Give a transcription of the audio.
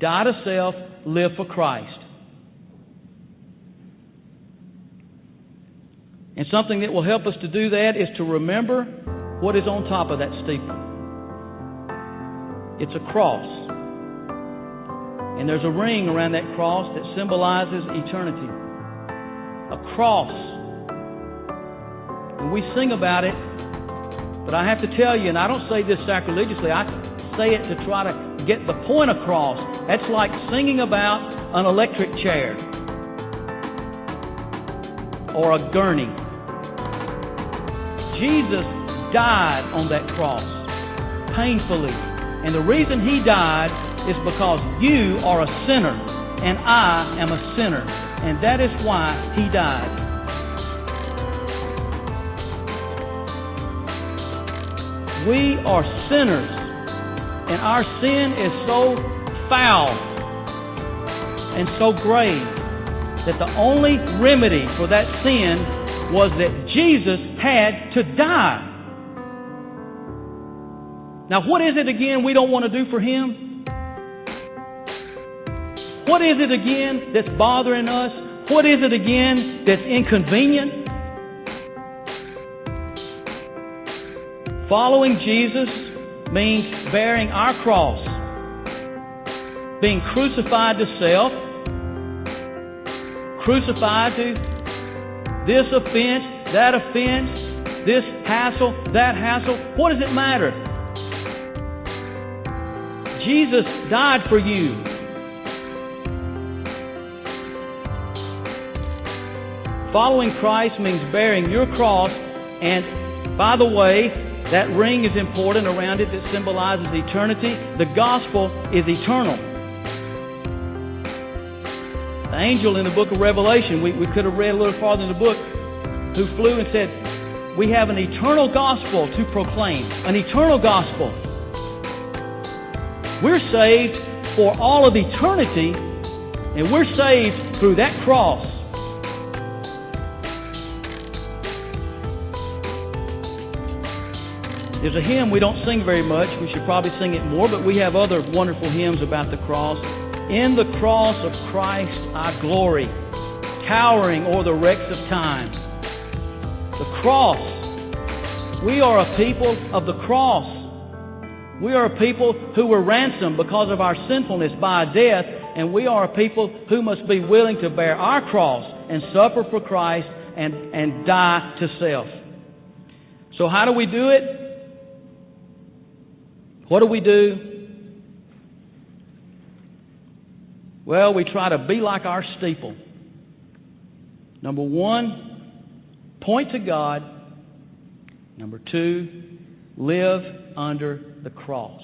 Die to self, live for Christ. And something that will help us to do that is to remember what is on top of that steeple. It's a cross. And there's a ring around that cross that symbolizes eternity. A cross. And we sing about it, but I have to tell you, and I don't say this sacrilegiously, I say it to try to get the point across. That's like singing about an electric chair or a gurney. Jesus died on that cross painfully. And the reason he died is because you are a sinner and I am a sinner. And that is why he died. We are sinners, and our sin is so foul and so grave that the only remedy for that sin was that Jesus had to die. Now, what is it again we don't want to do for him? What is it again that's bothering us? What is it again that's inconvenient? Following Jesus means bearing our cross, being crucified to self, crucified to this offense, that offense, this hassle, that hassle. What does it matter? Jesus died for you. Following Christ means bearing your cross, and by the way, that ring is important around it that symbolizes eternity. The gospel is eternal. The angel in the book of Revelation, we could have read a little farther in the book, who flew and said, we have an eternal gospel to proclaim. An eternal gospel. We're saved for all of eternity, and we're saved through that cross. There's a hymn we don't sing very much. We should probably sing it more, but we have other wonderful hymns about the cross. In the cross of Christ I glory, towering o'er the wrecks of time. The cross. We are a people of the cross. We are a people who were ransomed because of our sinfulness by death, and we are a people who must be willing to bear our cross and suffer for Christ and die to self. So how do we do it? What do we do? Well, we try to be like our steeple. Number one, point to God. Number two, live under the cross.